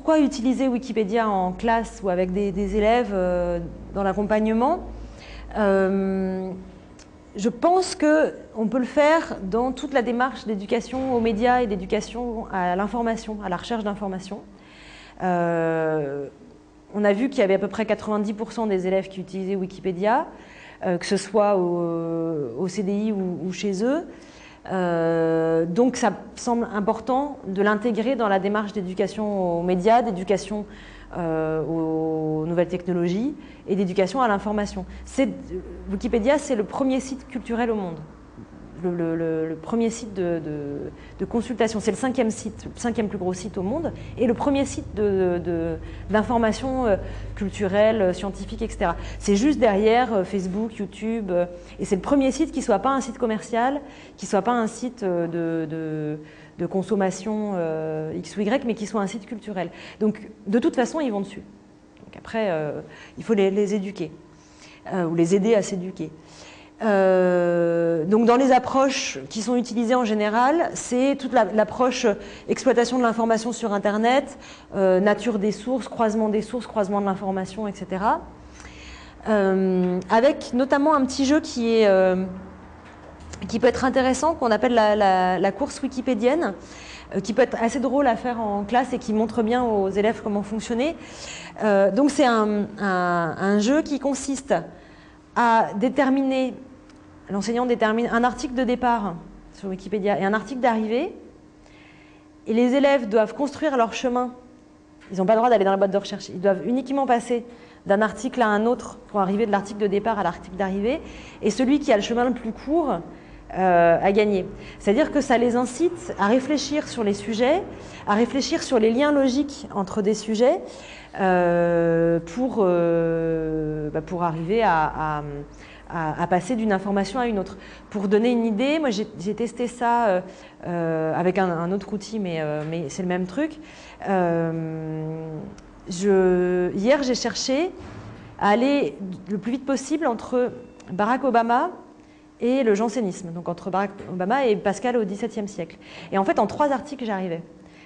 pourquoi utiliser Wikipédia en classe ou avec des élèves dans l'accompagnement? Je pense qu'on peut le faire dans toute la démarche d'éducation aux médias et d'éducation à l'information, à la recherche d'informations. On a vu qu'il y avait à peu près 90% des élèves qui utilisaient Wikipédia, que ce soit au CDI ou chez eux. Donc ça semble important de l'intégrer dans la démarche d'éducation aux médias, d'éducation aux nouvelles technologies et d'éducation à l'information. Wikipédia, c'est le premier site culturel au monde, le premier site de consultation. C'est le cinquième plus gros site au monde et le premier site d'information culturelle, scientifique, etc. C'est juste derrière Facebook, YouTube, et c'est le premier site qui ne soit pas un site commercial, qui ne soit pas un site de consommation X ou Y, mais qui soit un site culturel. Donc, de toute façon, ils vont dessus. Donc après, il faut les éduquer, ou les aider à s'éduquer. Donc dans les approches qui sont utilisées en général, c'est toute l'approche exploitation de l'information sur Internet, nature des sources, croisement de l'information, etc. Avec notamment un petit jeu qui peut être intéressant, qu'on appelle la course wikipédienne, qui peut être assez drôle à faire en classe et qui montre bien aux élèves comment fonctionner. Donc c'est un jeu qui consiste à déterminer, l'enseignant détermine un article de départ sur Wikipédia et un article d'arrivée, et les élèves doivent construire leur chemin. Ils n'ont pas le droit d'aller dans la boîte de recherche, ils doivent uniquement passer d'un article à un autre pour arriver de l'article de départ à l'article d'arrivée, et celui qui a le chemin le plus court a gagné. C'est-à-dire que ça les incite à réfléchir sur les sujets, à réfléchir sur les liens logiques entre des sujets pour arriver à passer d'une information à une autre. Pour donner une idée, moi j'ai testé ça avec un autre outil, mais c'est le même truc. Hier, j'ai cherché à aller le plus vite possible entre Barack Obama et le jansénisme, donc entre Barack Obama et Pascal au XVIIe siècle. Et en fait, en 3 articles, j'arrivais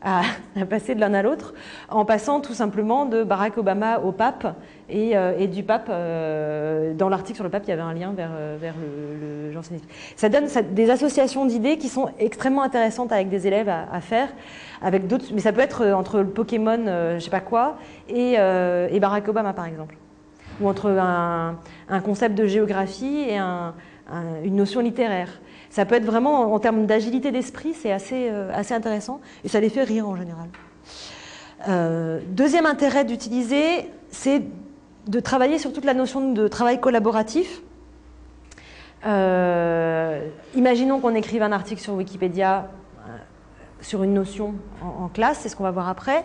à passer de l'un à l'autre, en passant tout simplement de Barack Obama au pape, et du pape, dans l'article sur le pape, il y avait un lien vers le jansénisme. Ça donne des associations d'idées qui sont extrêmement intéressantes avec des élèves à faire, avec d'autres, mais ça peut être entre le Pokémon, je sais pas quoi, et Barack Obama par exemple, ou entre un concept de géographie et une notion littéraire. Ça peut être vraiment, en termes d'agilité d'esprit, c'est assez intéressant, et ça les fait rire en général. Deuxième intérêt d'utiliser, c'est de travailler sur toute la notion de travail collaboratif. Imaginons qu'on écrive un article sur Wikipédia sur une notion en classe, c'est ce qu'on va voir après.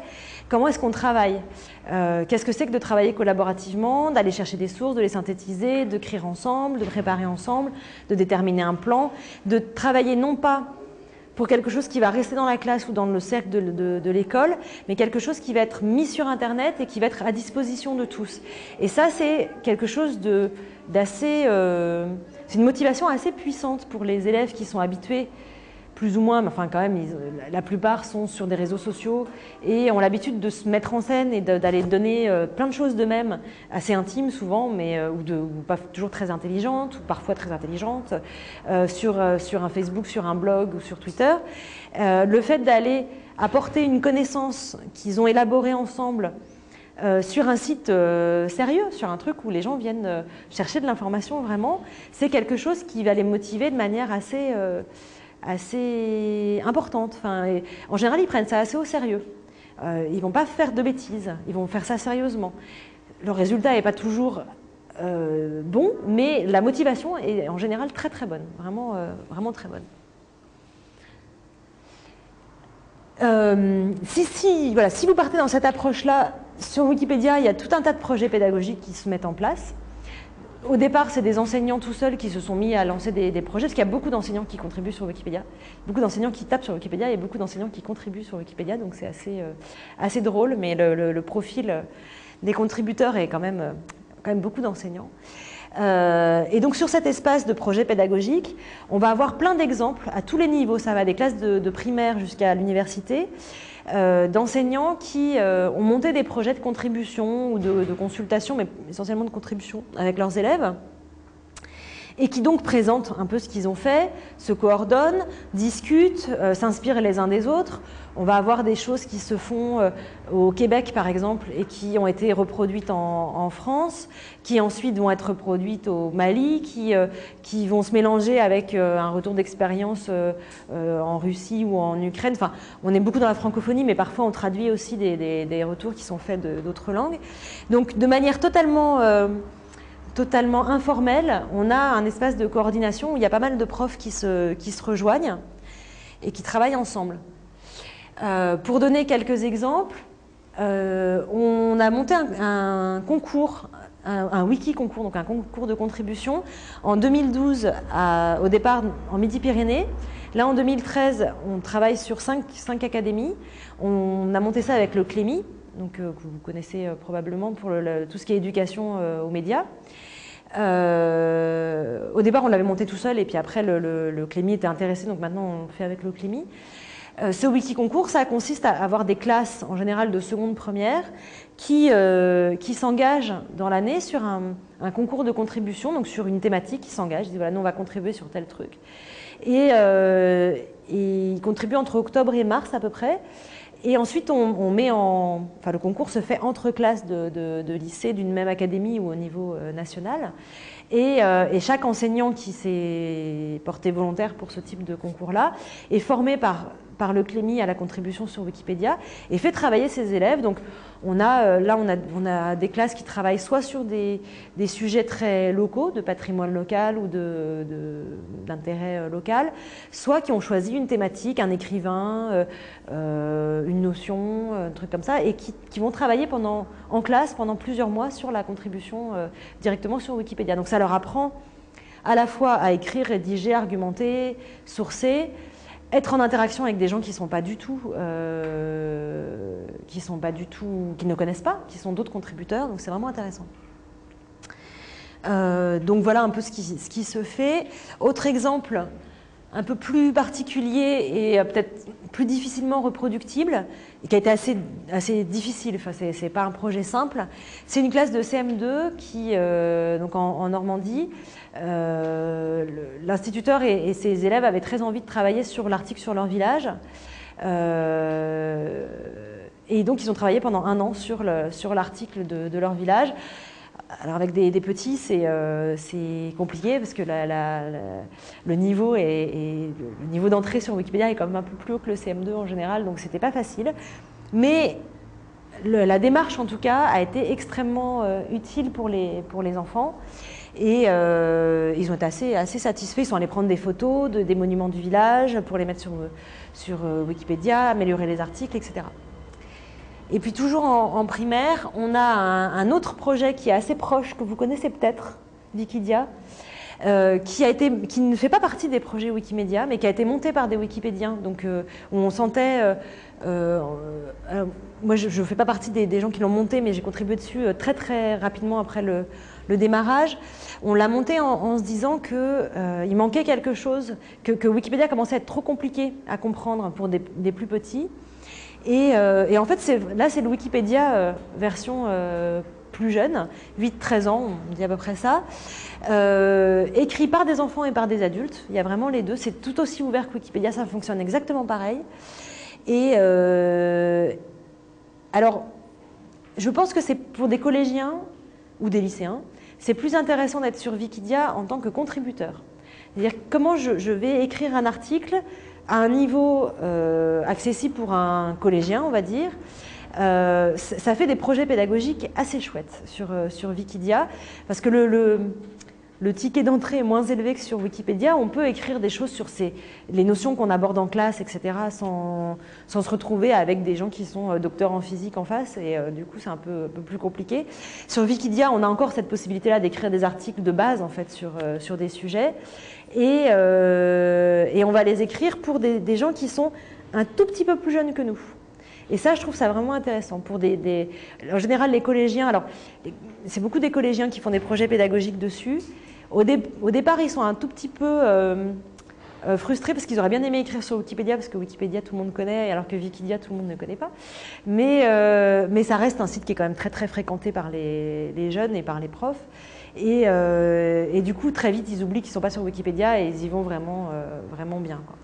Comment est-ce qu'on travaille? Qu'est-ce que c'est que de travailler collaborativement, d'aller chercher des sources, de les synthétiser, d'écrire ensemble, de préparer ensemble, de déterminer un plan, de travailler non pas pour quelque chose qui va rester dans la classe ou dans le cercle de l'école, mais quelque chose qui va être mis sur Internet et qui va être à disposition de tous. Et ça, c'est quelque chose d'assez... c'est une motivation assez puissante pour les élèves qui sont habitués, plus ou moins, mais enfin quand même, la plupart sont sur des réseaux sociaux et ont l'habitude de se mettre en scène et d'aller donner plein de choses d'eux-mêmes, assez intimes souvent, mais ou pas toujours très intelligentes, ou parfois très intelligentes, sur un Facebook, sur un blog ou sur Twitter. Le fait d'aller apporter une connaissance qu'ils ont élaborée ensemble sur un site sérieux, sur un truc où les gens viennent chercher de l'information vraiment, c'est quelque chose qui va les motiver de manière assez importante. Enfin, en général, ils prennent ça assez au sérieux. Ils ne vont pas faire de bêtises, ils vont faire ça sérieusement. Le résultat n'est pas toujours bon, mais la motivation est en général très très bonne, vraiment, vraiment très bonne. Voilà, si vous partez dans cette approche-là, sur Wikipédia, il y a tout un tas de projets pédagogiques qui se mettent en place. Au départ, c'est des enseignants tout seuls qui se sont mis à lancer des projets, parce qu'il y a beaucoup d'enseignants qui contribuent sur Wikipédia, beaucoup d'enseignants qui tapent sur Wikipédia et beaucoup d'enseignants qui contribuent sur Wikipédia, donc c'est assez drôle, mais le profil des contributeurs est quand même beaucoup d'enseignants. Et donc sur cet espace de projet pédagogique, on va avoir plein d'exemples à tous les niveaux, ça va des classes de primaire jusqu'à l'université, d'enseignants qui ont monté des projets de contribution ou de consultation, mais essentiellement de contribution avec leurs élèves, et qui donc présentent un peu ce qu'ils ont fait, se coordonnent, discutent, s'inspirent les uns des autres. On va avoir des choses qui se font au Québec, par exemple, et qui ont été reproduites en France, qui ensuite vont être reproduites au Mali, qui vont se mélanger avec un retour d'expérience en Russie ou en Ukraine. Enfin, on est beaucoup dans la francophonie, mais parfois on traduit aussi des retours qui sont faits d'autres langues. Donc, de manière totalement informelle, on a un espace de coordination où il y a pas mal de profs qui se rejoignent et qui travaillent ensemble. Pour donner quelques exemples, on a monté un concours, un wiki concours, donc un concours de contribution en 2012 au départ en Midi-Pyrénées. Là en 2013, on travaille sur 5 académies. On a monté ça avec le Clémy, donc, que vous connaissez probablement pour tout ce qui est éducation aux médias. Au départ, on l'avait monté tout seul et puis après, le Clémy était intéressé, donc maintenant on le fait avec le Clémy. Ce wiki concours, ça consiste à avoir des classes en général de seconde première qui s'engagent dans l'année sur un concours de contribution, donc sur une thématique, qui s'engagent, ils disent voilà, nous on va contribuer sur tel truc. Et ils contribuent entre octobre et mars à peu près. Et ensuite, le concours se fait entre classes de lycée d'une même académie ou au niveau national. Et chaque enseignant qui s'est porté volontaire pour ce type de concours-là est formé par le Clémy à la contribution sur Wikipédia et fait travailler ses élèves. Donc on a des classes qui travaillent soit sur des sujets très locaux, de patrimoine local ou d'intérêt local, soit qui ont choisi une thématique, un écrivain, une notion, un truc comme ça, et qui vont travailler en classe pendant plusieurs mois sur la contribution directement sur Wikipédia. Donc ça leur apprend à la fois à écrire, rédiger, argumenter, sourcer, être en interaction avec des gens qui ne connaissent pas, qui sont d'autres contributeurs, donc c'est vraiment intéressant. Donc voilà un peu ce qui se fait. Autre exemple un peu plus particulier et peut-être plus difficilement reproductible, et qui a été assez difficile, enfin c'est pas un projet simple, c'est une classe de CM2 qui, donc en Normandie, l'instituteur et ses élèves avaient très envie de travailler sur l'article sur leur village. Et donc ils ont travaillé pendant 1 an sur l'article de leur village. Alors avec des petits, c'est compliqué parce que le niveau d'entrée sur Wikipédia est quand même un peu plus haut que le CM2 en général, donc c'était pas facile. Mais la démarche en tout cas a été extrêmement utile pour les enfants. Et ils ont été assez satisfaits. Ils sont allés prendre des photos des monuments du village pour les mettre sur Wikipédia, améliorer les articles, etc. Et puis toujours en primaire, on a un autre projet qui est assez proche, que vous connaissez peut-être, Wikidia, qui ne fait pas partie des projets Wikimedia, mais qui a été monté par des Wikipédiens. Donc où on sentait... moi, je ne fais pas partie des gens qui l'ont monté, mais j'ai contribué dessus très très rapidement après le démarrage. On l'a monté en se disant qu'il manquait quelque chose, que Wikipédia commençait à être trop compliqué à comprendre pour des plus petits. Et en fait, là, c'est le Wikipédia version plus jeune, 8-13 ans, on dit à peu près ça, écrit par des enfants et par des adultes. Il y a vraiment les deux. C'est tout aussi ouvert que Wikipédia, ça fonctionne exactement pareil. Et alors, je pense que c'est pour des collégiens ou des lycéens, c'est plus intéressant d'être sur Wikidia en tant que contributeur. C'est-à-dire comment je vais écrire un article à un niveau accessible pour un collégien, on va dire. Ça fait des projets pédagogiques assez chouettes sur Wikidia, parce que le ticket d'entrée est moins élevé que sur Wikipédia. On peut écrire des choses sur les notions qu'on aborde en classe, etc., sans se retrouver avec des gens qui sont docteurs en physique en face, et du coup c'est un peu plus compliqué. Sur Wikidia, on a encore cette possibilité-là d'écrire des articles de base en fait sur des sujets, et on va les écrire pour des gens qui sont un tout petit peu plus jeunes que nous. Et ça, je trouve ça vraiment intéressant. En général, les collégiens, alors c'est beaucoup des collégiens qui font des projets pédagogiques dessus. Au départ, ils sont un tout petit peu frustrés parce qu'ils auraient bien aimé écrire sur Wikipédia, parce que Wikipédia, tout le monde connaît, alors que Wikidia, tout le monde ne connaît pas. Mais ça reste un site qui est quand même très, très fréquenté par les jeunes et par les profs. Et du coup, très vite, ils oublient qu'ils ne sont pas sur Wikipédia et ils y vont vraiment, vraiment bien, quoi.